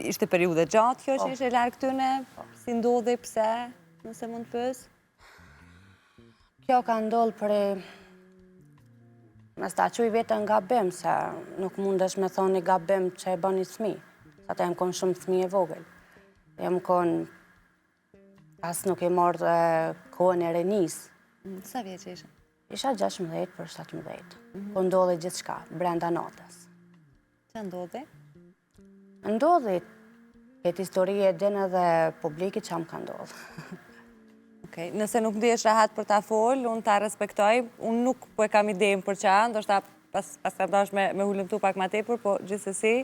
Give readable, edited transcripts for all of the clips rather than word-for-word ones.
Ishte periudhe gjatë kjo që ishe larg këtyne? Si ndodhi, pse, nëse mund të pyes? Kjo ka ndodhur për mes ta quj vetën gabim, se nuk mundesh me thonë një gabim që e bën një fëmijë. Sa ta jem konë shumë fëmijë e vogël. Jem konë, as nuk e marrë kohën e rinis. Sa vjeç ishe? Isha 16 për 17. Po ndodhi gjithçka, brenda natës. Që ndodhi? Ndodhi, këtë histori e din edhe publiki që më ka ndodhë. Okej, nëse nuk ndihesh rahat për ta folë, unë ta respektoj, unë nuk po e kam idejnë për qa, ndoshta pas ta ndash me hullumtu pak ma tepër, po gjithsesi,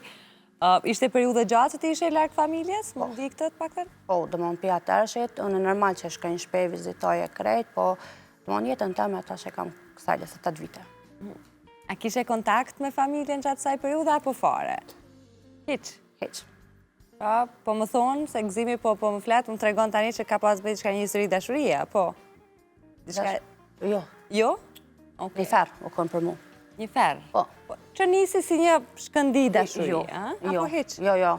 ishte periudhe gjatë që ti ishe larg familjes? Më ndi këtë të paktën? Po, do më pia tërshit, unë normal që shkojnë shpej, vizitoj e krejt, po do më jetën tëme ata që kam kësaj lëse 8 vite. A kishe kontakt me familjen gjatë saj periudhe, apo fare? Hiq? Hiq. Po më thonë, se Gzimi po më fletë, më tregon tani që ka pas bëjt qka një histori dashuria, po? Jo. Jo? Një ferë, u konë për mu. Një ferë? Po. Që nisi si një shkëndi dashuria, apo hiq? Jo.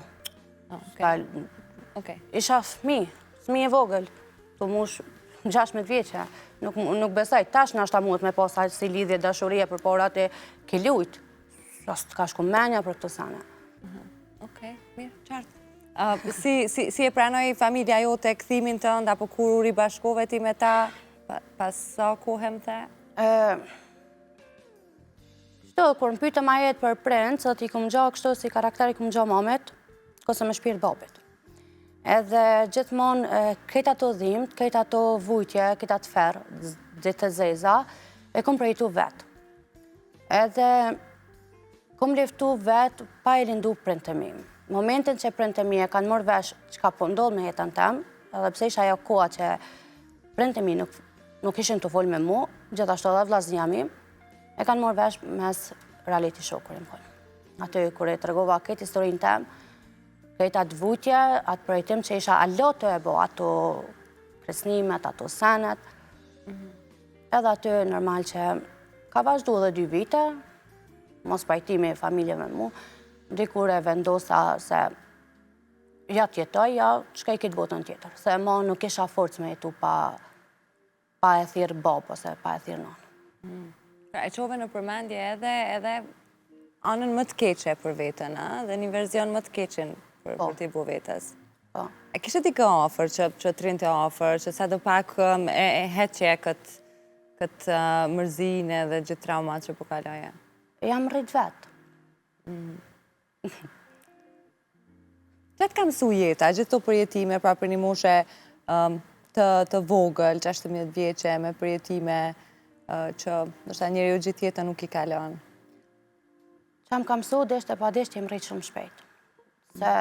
Okej. Isha fëmi e vogël, të mush 16 vjeqe. Nuk besaj, tash në ashta muhet me posa si lidhje dashuria për porat e ke lujt. As të ka shku menja për këtë sana. Okej, mirë, qartë. Si e pranoj familja jote këthimin tënd, apo kur u ribashkove ti me ta, pas sa kohem the? Kështu, kur më pyte ma jetë për prind, sot i këmë gjohë kështu si karakteri këmë gjohë mamet, këse me shpirt babit. Edhe gjithmonë këtë ato dhimt, këtë ato vujtje, këtë ato ferë, ditë të zeza, e këmë prejtu vetë. Edhe këmë liftu vetë pa e lindu prind të mi. Momentin që prind të mi e kanë mërë vesh që ka po ndodhë me jetën tem, edhe pse isha ajo koha që prind të mi nuk ishin të folë me mu, gjithashtu edhe vllaznija mi, e kanë mërë vesh mes reality show-kurin kënë. Aty kër e të regova këtë historinë tem, këtë atë vujtje, atë projektim që isha alo të e bo, ato kresnimet, ato senet, edhe aty normal që ka vazhdu edhe 2 vite, mos pajtimi e familje me mu, dikur e vendosa se ja tjetoj, ja qka i këtë botën tjetër. Se ma nuk isha forcë me jetu pa e thirë babë, ose pa e thirë nonë. Pra e qove në përmendje edhe anën më të keqe për vetën, dhe një verzion më të keqin për t'i bu vetës. E kishe t'i ka ofër që të rinë të ofër, që sa do pak e heqe këtë mërzine dhe gjithë traumat që po kaloje? Jam rrit vetë. Që të ka mësu jeta, gjithë të përjetime, pra për një moshe të vogël, 16 vjeqe, me përjetime që nështë njëri u gjithë jetën nuk i kalon? Që më ka mësu, deshte pa deshte, jem rrit shumë shpejt. Se